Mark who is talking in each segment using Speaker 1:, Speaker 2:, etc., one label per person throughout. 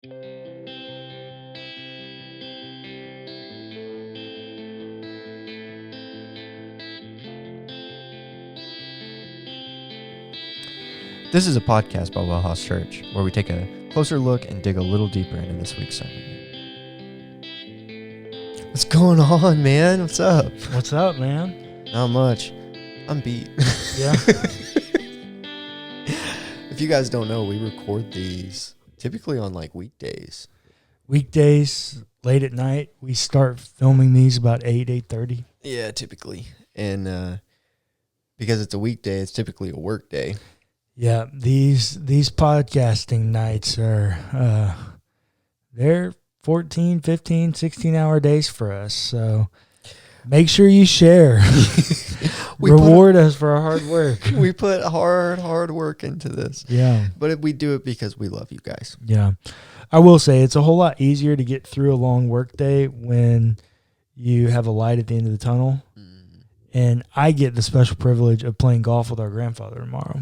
Speaker 1: This is a podcast by WellHouse Church, where we take a closer look and dig a little deeper into this week's sermon. What's going on, man? What's up?
Speaker 2: What's up, man?
Speaker 1: Not much. I'm beat.
Speaker 2: Yeah.
Speaker 1: If you guys don't know, we record these typically on like weekdays.
Speaker 2: Weekdays, late at night. We start filming these about 8:30.
Speaker 1: Yeah, typically. And because it's a weekday, it's typically a work day.
Speaker 2: Yeah, these podcasting nights are, they're 14, 15, 16-hour days for us. So make sure you share. Reward us for our hard work.
Speaker 1: We put hard work into this.
Speaker 2: Yeah.
Speaker 1: But we do it because we love you guys.
Speaker 2: Yeah. I will say it's a whole lot easier to get through a long work day when you have a light at the end of the tunnel. Mm. And I get the special privilege of playing golf with our grandfather tomorrow.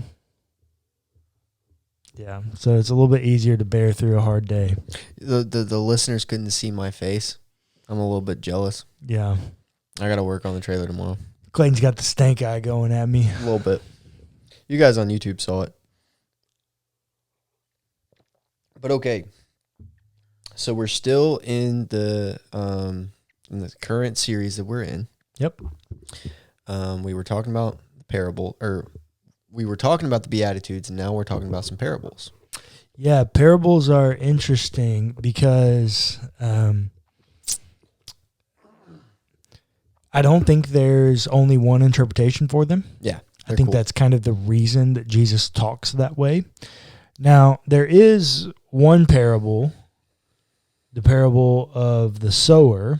Speaker 2: Yeah, so it's a little bit easier to bear through a hard day.
Speaker 1: The listeners couldn't see my face. I'm a little bit jealous.
Speaker 2: Yeah.
Speaker 1: I got to work on the trailer tomorrow.
Speaker 2: Clayton's got the stank eye going at me.
Speaker 1: A little bit. You guys on YouTube saw it. But okay. So we're still in the current series that we're in.
Speaker 2: Yep.
Speaker 1: We were talking about the parable, we were talking about the Beatitudes, and now we're talking about some parables.
Speaker 2: Yeah, parables are interesting because I don't think there's only one interpretation for them.
Speaker 1: Yeah.
Speaker 2: I think that's kind of the reason that Jesus talks that way. Now, there is one parable, the parable of the sower,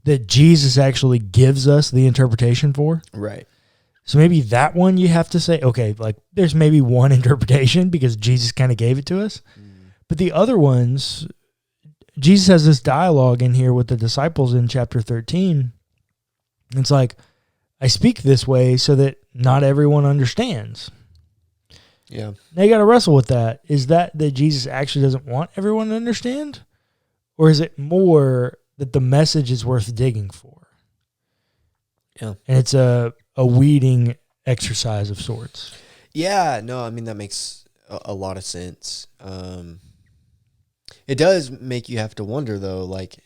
Speaker 2: that Jesus actually gives us the interpretation for.
Speaker 1: Right.
Speaker 2: So maybe that one you have to say, okay, like there's maybe one interpretation because Jesus kind of gave it to us. But the other ones, Jesus has this dialogue in here with the disciples in chapter 13. It's like, I speak this way so that not everyone understands.
Speaker 1: Yeah.
Speaker 2: Now you got to wrestle with that. Is that Jesus actually doesn't want everyone to understand? Or is it more that the message is worth digging for?
Speaker 1: Yeah.
Speaker 2: And it's a weeding exercise of sorts.
Speaker 1: Yeah, no, I mean, that makes a lot of sense. It does make you have to wonder, though, like,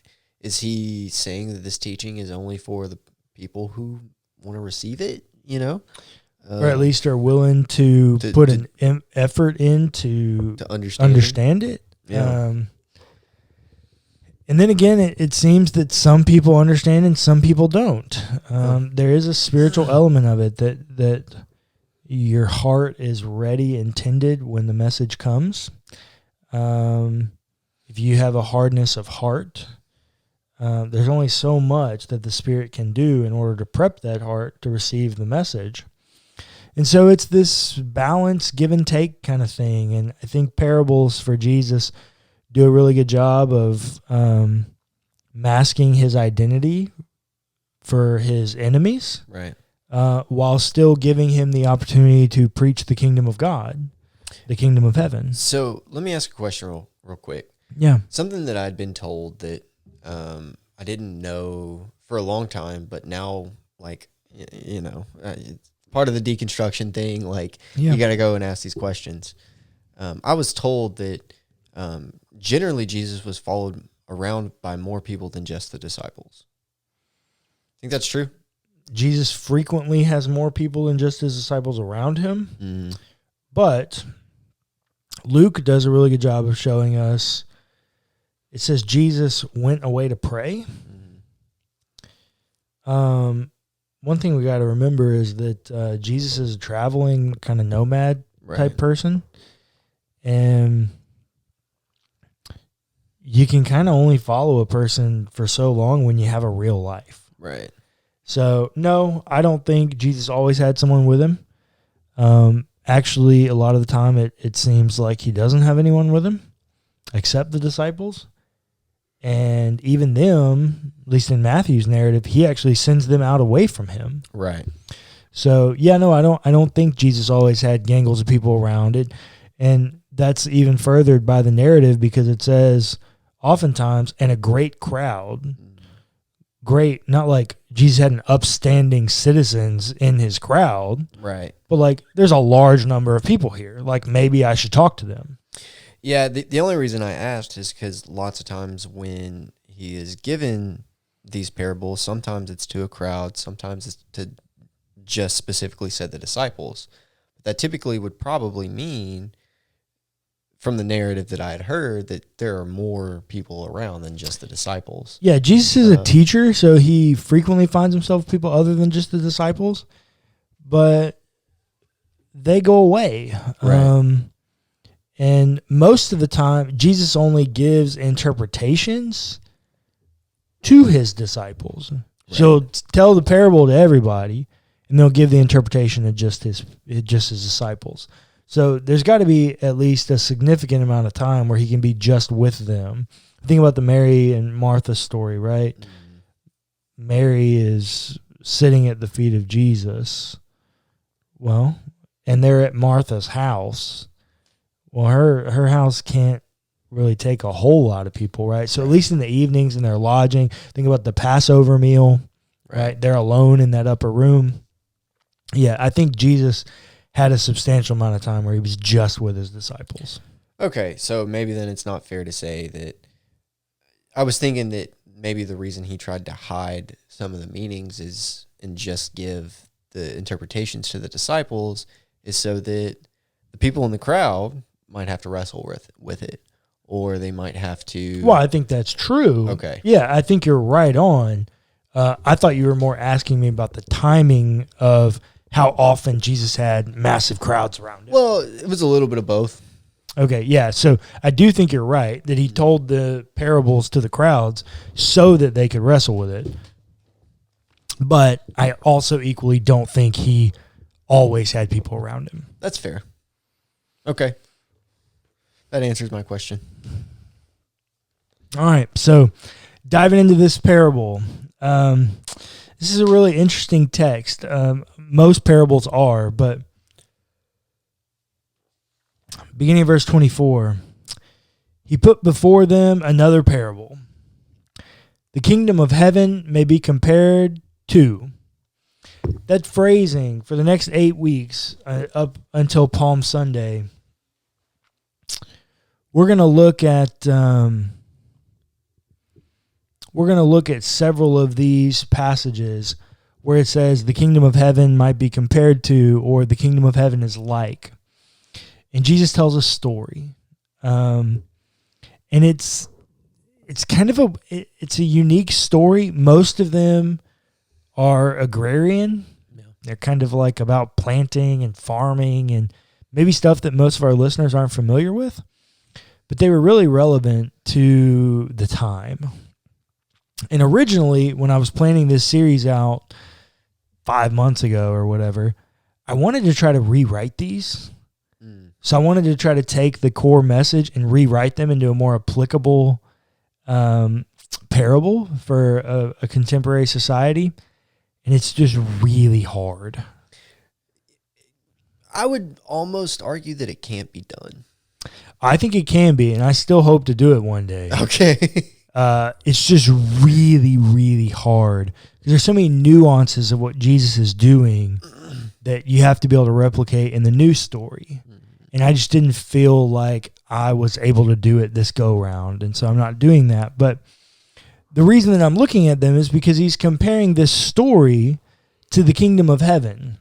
Speaker 1: is he saying that this teaching is only for the people who want to receive it, you know?
Speaker 2: Or at least are willing to put an effort in to understand it.
Speaker 1: Yeah.
Speaker 2: And then again, it seems that some people understand and some people don't. There is a spiritual element of it that your heart is ready and tended when the message comes. If you have a hardness of heart, there's only so much that the Spirit can do in order to prep that heart to receive the message. And so it's this balance, give and take kind of thing. And I think parables for Jesus do a really good job of masking his identity for his enemies,
Speaker 1: right?
Speaker 2: While still giving him the opportunity to preach the kingdom of God, the kingdom of heaven.
Speaker 1: So let me ask a question real quick.
Speaker 2: Yeah.
Speaker 1: Something that I'd been told that I didn't know for a long time, but now, like, it's part of the deconstruction thing. Like, you got to go and ask these questions. I was told that generally Jesus was followed around by more people than just the disciples. Think that's true?
Speaker 2: Jesus frequently has more people than just his disciples around him. But Luke does a really good job of showing us, it says Jesus went away to pray. One thing we got to remember is that Jesus is a traveling kind of nomad type person. And you can kind of only follow a person for so long when you have a real life.
Speaker 1: Right.
Speaker 2: So, no, I don't think Jesus always had someone with him. Actually, a lot of the time it seems like he doesn't have anyone with him except the disciples. And even them, at least in Matthew's narrative, he actually sends them out away from him.
Speaker 1: Right.
Speaker 2: So, yeah, no, I don't think Jesus always had gangles of people around it. And that's even furthered by the narrative, because it says oftentimes, and a great crowd. Great, not like Jesus had an upstanding citizens in his crowd.
Speaker 1: Right.
Speaker 2: But like there's a large number of people here. Like maybe I should talk to them.
Speaker 1: Yeah, the only reason I asked is because lots of times when he is given these parables, sometimes it's to a crowd, sometimes it's to just specifically said the disciples. That typically would probably mean, from the narrative that I had heard, that there are more people around than just the disciples.
Speaker 2: Yeah, Jesus is a teacher, so he frequently finds himself with people other than just the disciples, but they go away.
Speaker 1: Right.
Speaker 2: And most of the time, Jesus only gives interpretations to his disciples. Right. So he'll tell the parable to everybody, and they'll give the interpretation to just his disciples. So there's got to be at least a significant amount of time where he can be just with them. Think about the Mary and Martha story, right? Mm-hmm. Mary is sitting at the feet of Jesus. Well, and they're at Martha's house. Well, her house can't really take a whole lot of people, right? So at least in the evenings in their lodging, think about the Passover meal, right? They're alone in that upper room. Yeah, I think Jesus had a substantial amount of time where he was just with his disciples.
Speaker 1: Okay, so maybe then it's not fair to say that. I was thinking that maybe the reason he tried to hide some of the meanings is and just give the interpretations to the disciples is so that the people in the crowd might have to wrestle with it, or they might have to.
Speaker 2: Well, I think that's true.
Speaker 1: Okay.
Speaker 2: Yeah, I think you're right on. I thought you were more asking me about the timing of how often Jesus had massive crowds around him.
Speaker 1: Well, it was a little bit of both.
Speaker 2: Okay, yeah. So I do think you're right that he told the parables to the crowds so that they could wrestle with it. But I also equally don't think he always had people around him.
Speaker 1: That's fair. Okay. That answers my question.
Speaker 2: All right, so diving into this parable. This is a really interesting text. Most parables are, but beginning of verse 24, he put before them another parable. The kingdom of heaven may be compared to. That phrasing for the next 8 weeks up until Palm Sunday, we're going to look at several of these passages where it says the kingdom of heaven might be compared to, or the kingdom of heaven is like. And Jesus tells a story. And it's kind of it's a unique story. Most of them are agrarian. Yeah. They're kind of like about planting and farming and maybe stuff that most of our listeners aren't familiar with. But they were really relevant to the time. And originally, when I was planning this series out 5 months ago or whatever, I wanted to try to rewrite these. So I wanted to try to take the core message and rewrite them into a more applicable parable for a contemporary society. And it's just really hard.
Speaker 1: I would almost argue that it can't be done.
Speaker 2: I think it can be, and I still hope to do it one day.
Speaker 1: Okay.
Speaker 2: It's just really, really hard. There's so many nuances of what Jesus is doing that you have to be able to replicate in the new story. And I just didn't feel like I was able to do it this go-round, and so I'm not doing that. But the reason that I'm looking at them is because he's comparing this story to the kingdom of heaven.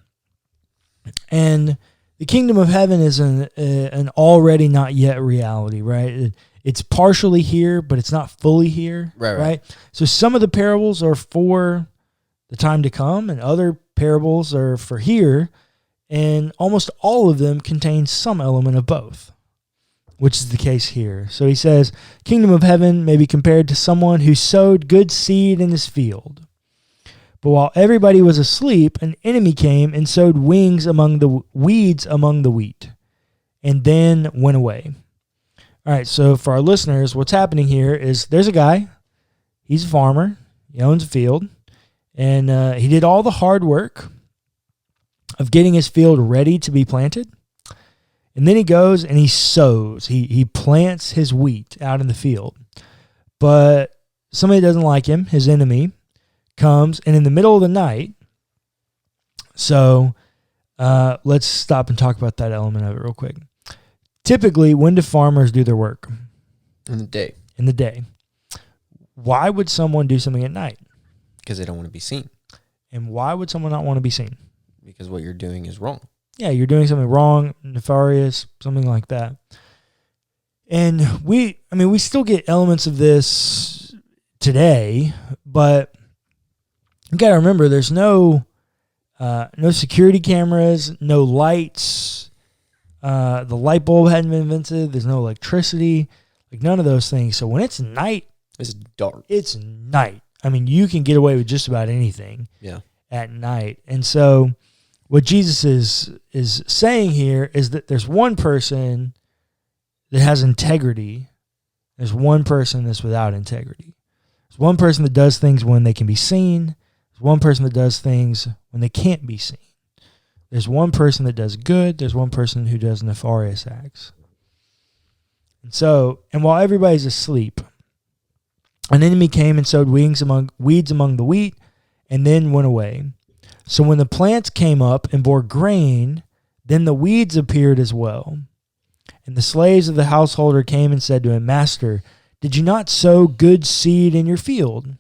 Speaker 2: And the kingdom of heaven is an already not yet reality, right? It's partially here, but it's not fully here, right? So some of the parables are for the time to come, and other parables are for here, and almost all of them contain some element of both, which is the case here. So he says, kingdom of heaven may be compared to someone who sowed good seed in his field. But while everybody was asleep, an enemy came and sowed weeds among the wheat, and then went away. All right, so for our listeners, what's happening here is there's a guy. He's a farmer. He owns a field. And he did all the hard work of getting his field ready to be planted. And then he goes and he sows. He plants his wheat out in the field. But somebody doesn't like him, his enemy, comes, and in the middle of the night, so let's stop and talk about that element of it real quick. Typically, when do farmers do their work?
Speaker 1: In the day.
Speaker 2: In the day. Why would someone do something at night?
Speaker 1: Because they don't want to be seen.
Speaker 2: And why would someone not want to be seen?
Speaker 1: Because what you're doing is wrong.
Speaker 2: Yeah, you're doing something wrong, nefarious, something like that. And we still get elements of this today, but you got to remember there's no security cameras, no lights. The light bulb hadn't been invented. There's no electricity, none of those things. So when it's night,
Speaker 1: it's dark.
Speaker 2: It's night. I mean, you can get away with just about anything at night. And so what Jesus is saying here is that there's one person that has integrity. There's one person that's without integrity. There's one person that does things when they can be seen. There's one person that does things when they can't be seen. There's one person that does good. There's one person who does nefarious acts. And while everybody's asleep, an enemy came and sowed weeds among the wheat and then went away. So when the plants came up and bore grain, then the weeds appeared as well. And the slaves of the householder came and said to him, Master, did you not sow good seed in your field?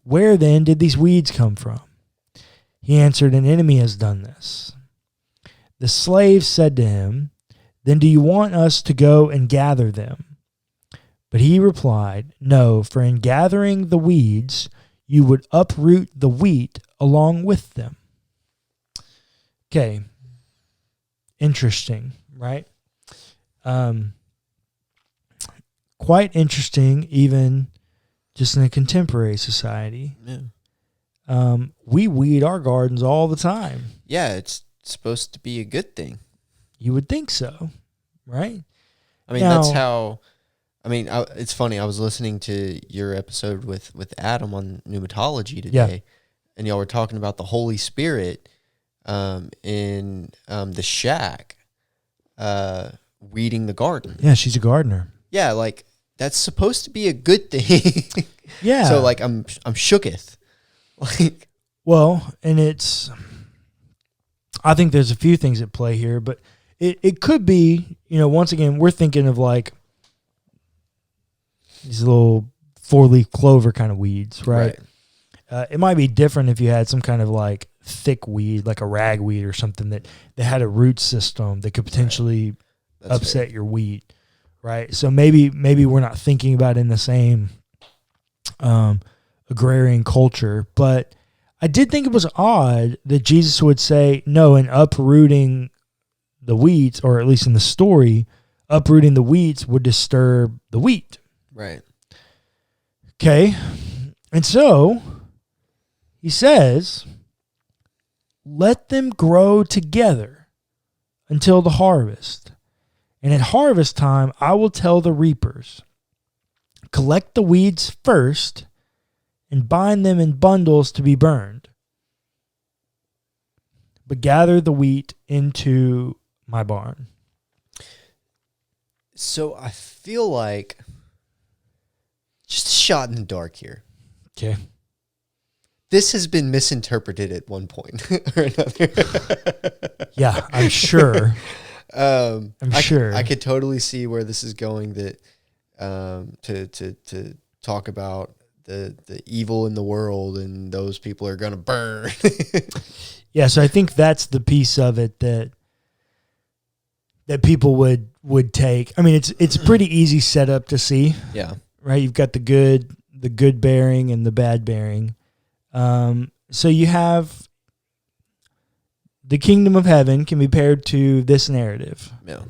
Speaker 2: Where then did these weeds come from? He answered, An enemy has done this. The slave said to him, Then do you want us to go and gather them? But he replied, No, for in gathering the weeds, you would uproot the wheat along with them. Okay. Interesting, right? Quite interesting, even just in a contemporary society.
Speaker 1: Yeah.
Speaker 2: We weed our gardens all the time.
Speaker 1: Yeah, it's supposed to be a good thing.
Speaker 2: You would think so, right?
Speaker 1: I mean, that's how... it's funny. I was listening to your episode with Adam on pneumatology today, and y'all were talking about the Holy Spirit in the shack weeding the garden.
Speaker 2: Yeah, she's a gardener.
Speaker 1: Yeah, that's supposed to be a good thing.
Speaker 2: Yeah.
Speaker 1: So I'm shooketh.
Speaker 2: Well, and I think there's a few things at play here, but it could be, once again, we're thinking of these little 4-leaf clover kind of weeds, right? It might be different if you had some kind of thick weed, like a ragweed or something that had a root system that could potentially upset your wheat, right? So maybe we're not thinking about it in the same agrarian culture, but I did think it was odd that Jesus would say, no, in uprooting the weeds, or at least in the story, uprooting the weeds would disturb the wheat.
Speaker 1: Right.
Speaker 2: Okay. And so he says, let them grow together until the harvest. And at harvest time, I will tell the reapers, collect the weeds first and bind them in bundles to be burned, but gather the wheat into my barn.
Speaker 1: So I feel like just a shot in the dark here.
Speaker 2: Okay.
Speaker 1: This has been misinterpreted at one point or another.
Speaker 2: Yeah, I'm sure. Sure.
Speaker 1: I could totally see where this is going. That to talk about the evil in the world and those people are going to burn.
Speaker 2: Yeah, so I think that's the piece of it that people would take. I mean, it's a pretty easy setup to see.
Speaker 1: Yeah.
Speaker 2: Right? You've got the good bearing and the bad bearing. So you have the kingdom of heaven can be paired to this narrative.
Speaker 1: Yeah.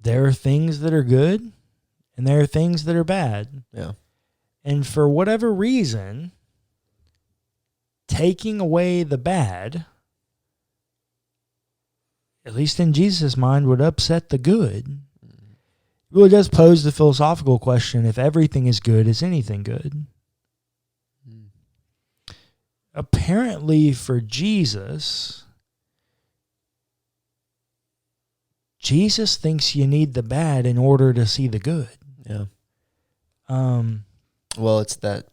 Speaker 2: There are things that are good and there are things that are bad.
Speaker 1: Yeah.
Speaker 2: And for whatever reason, taking away the bad, at least in Jesus' mind, would upset the good. It really does pose the philosophical question, if everything is good, is anything good? Apparently for Jesus, Jesus thinks you need the bad in order to see the good.
Speaker 1: Yeah. Well, it's that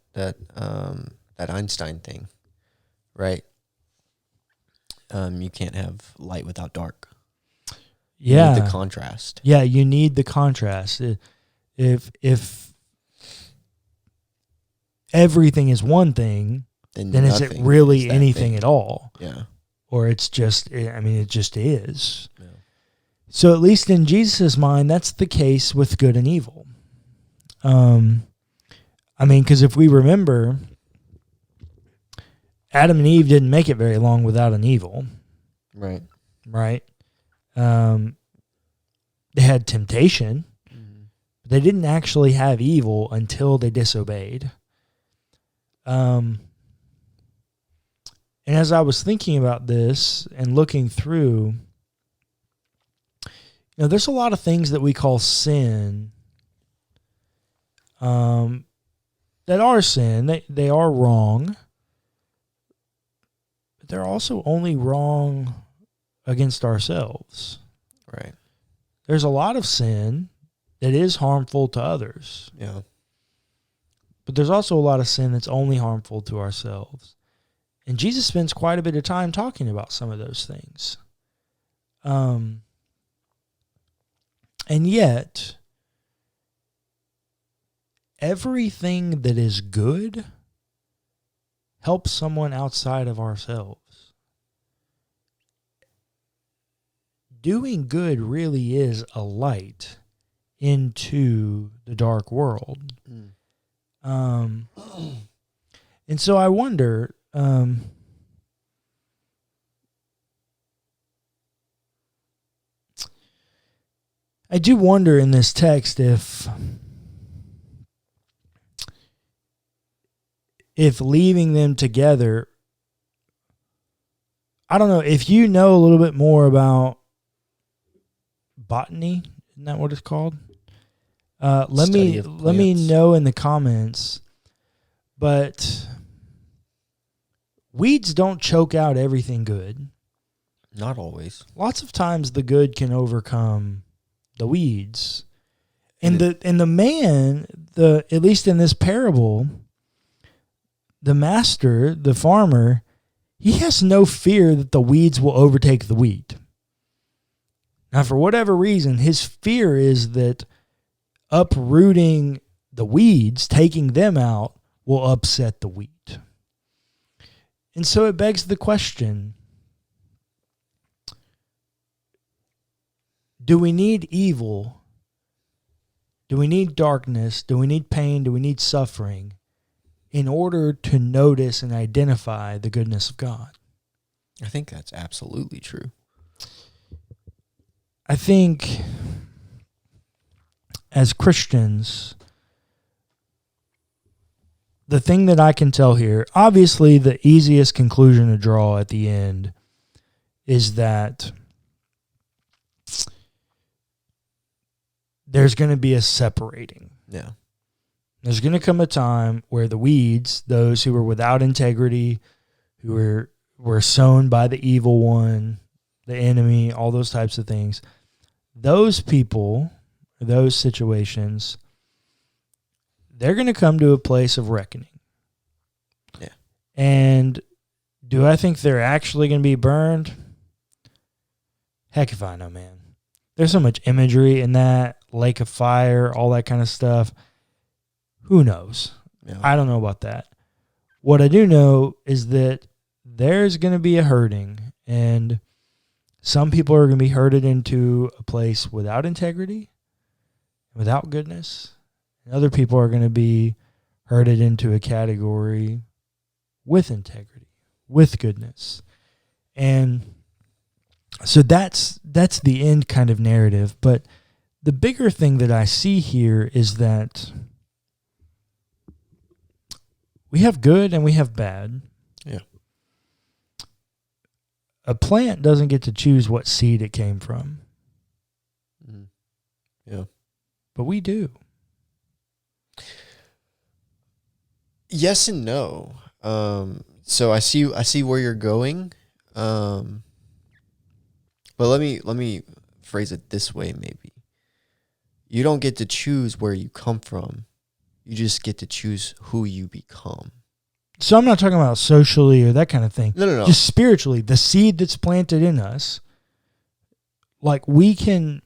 Speaker 1: Einstein thing, right? You can't have light without dark. You need the contrast.
Speaker 2: Yeah, you need the contrast. If everything is one thing, then is it really anything at all?
Speaker 1: Yeah.
Speaker 2: Or it just is. Yeah. So at least in Jesus' mind, that's the case with good and evil. Because if we remember, Adam and Eve didn't make it very long without an evil.
Speaker 1: Right.
Speaker 2: Right? They had temptation, but they didn't actually have evil until they disobeyed. And as I was thinking about this and looking through, there's a lot of things that we call sin that are sin. They are wrong, but they're also only wrong against ourselves.
Speaker 1: Right.
Speaker 2: There's a lot of sin that is harmful to others.
Speaker 1: Yeah. But
Speaker 2: there's also a lot of sin that's only harmful to ourselves. And Jesus spends quite a bit of time talking about some of those things. And yet, everything that is good helps someone outside of ourselves. Doing good really is a light into the dark world. And so I wonder, I do wonder in this text if leaving them together, I don't know, if you know a little bit more about botany, isn't that what it's called? Let me know in the comments. But weeds don't choke out everything good.
Speaker 1: Not always.
Speaker 2: Lots of times the good can overcome the weeds. And the man, at least in this parable, the master, the farmer, he has no fear that the weeds will overtake the wheat. Now, for whatever reason, his fear is that uprooting the weeds, taking them out, will upset the wheat. And so it begs the question, do we need evil? Do we need darkness? Do we need pain? Do we need suffering in order to notice and identify the goodness of God?
Speaker 1: I think that's absolutely true.
Speaker 2: I think as Christians, the thing that I can tell here, obviously the easiest conclusion to draw at the end is that there's going to be a separating.
Speaker 1: Yeah.
Speaker 2: There's going to come a time where the weeds, those who were without integrity, who were sown by the evil one, the enemy, all those types of things, those people, those situations, they're going to come to a place of reckoning.
Speaker 1: Yeah.
Speaker 2: And do I think they're actually going to be burned? Heck if I know, man. There's so much imagery in that lake of fire, all that kind of stuff. Who knows?
Speaker 1: Yeah.
Speaker 2: I don't know about that. What I do know is that there's going to be a hurting, and some people are going to be herded into a place without integrity, without goodness. And other people are going to be herded into a category with integrity, with goodness. And so that's the end kind of narrative. But the bigger thing that I see here is that we have good and we have bad.
Speaker 1: Yeah.
Speaker 2: A plant doesn't get to choose what seed it came from.
Speaker 1: Yeah.
Speaker 2: But we do.
Speaker 1: Yes and no. So I see where you're going. But let me phrase it this way, maybe. You don't get to choose where you come from. You just get to choose who you become.
Speaker 2: So I'm not talking about socially or that kind of thing.
Speaker 1: No.
Speaker 2: Just spiritually, the seed that's planted in us, like we can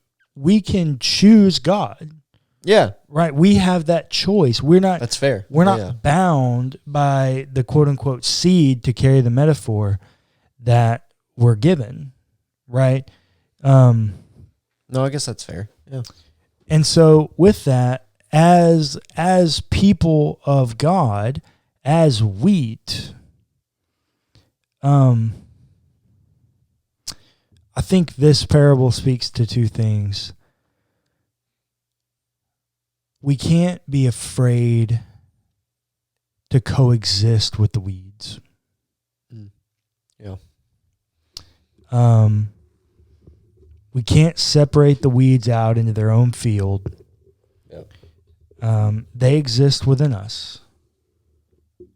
Speaker 2: choose God.
Speaker 1: Yeah.
Speaker 2: Right. We have that choice.
Speaker 1: That's fair.
Speaker 2: We're not bound by the quote unquote seed, to carry the metaphor, that we're given. Right.
Speaker 1: No, I guess that's fair. Yeah.
Speaker 2: And so with that, as people of God, as wheat, I think this parable speaks to two things. We can't be afraid to coexist with the weeds.
Speaker 1: Yeah.
Speaker 2: We can't separate the weeds out into their own field.
Speaker 1: Yep.
Speaker 2: They exist within us.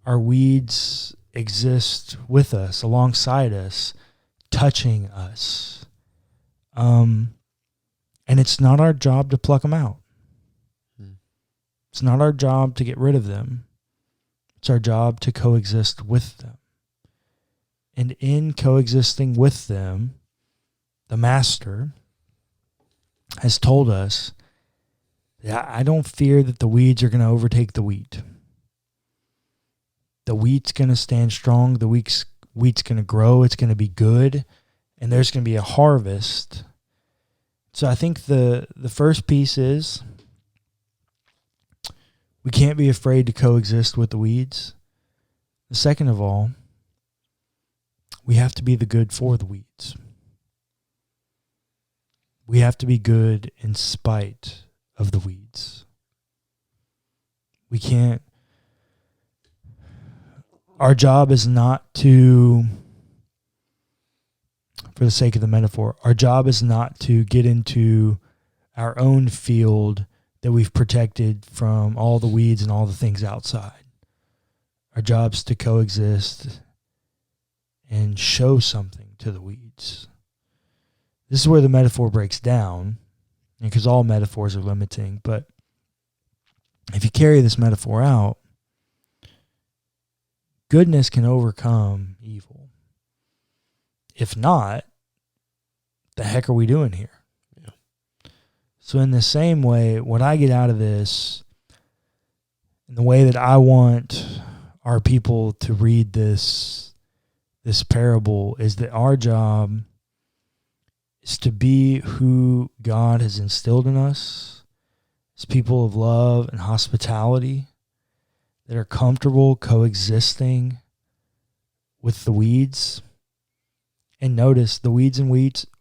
Speaker 2: Our weeds exist with us, alongside us, touching us. And it's not our job to pluck them out. It's not our job to get rid of them. It's our job to coexist with them. And in coexisting with them, the Master has told us that I don't fear that the weeds are going to overtake the wheat. The wheat's going to stand strong. The wheat's going to grow. It's going to be good. And there's going to be a harvest. So I think the first piece is we can't be afraid to coexist with the weeds. The second of all, we have to be the good for the weeds. We have to be good in spite of the weeds. We can't. Our job is not to, for the sake of the metaphor, our job is not to get into our own field that we've protected from all the weeds and all the things outside. Our job's to coexist and show something to the weeds. This is where the metaphor breaks down, because all metaphors are limiting, but if you carry this metaphor out, goodness can overcome evil. If not, the heck are we doing here? Yeah. So in the same way, what I get out of this, in the way that I want our people to read this parable, is that our job is to be who God has instilled in us as people of love and hospitality that are comfortable coexisting with the weeds. And notice the weeds and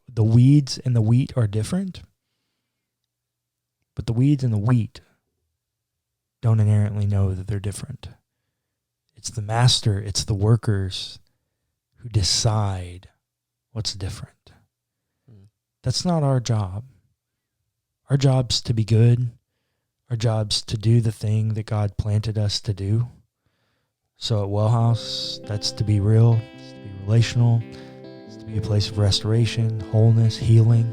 Speaker 2: the wheat are different, but the weeds and the wheat don't inherently know that they're different. It's the master, it's the workers who decide what's different. That's not our job. Our job's to be good. Our job's to do the thing that God planted us to do. So at WellHouse, that's to be real, it's to be relational, it's to be a place of restoration, wholeness, healing.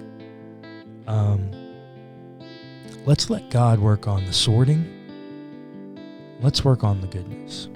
Speaker 2: Let's let God work on the sorting. Let's work on the goodness.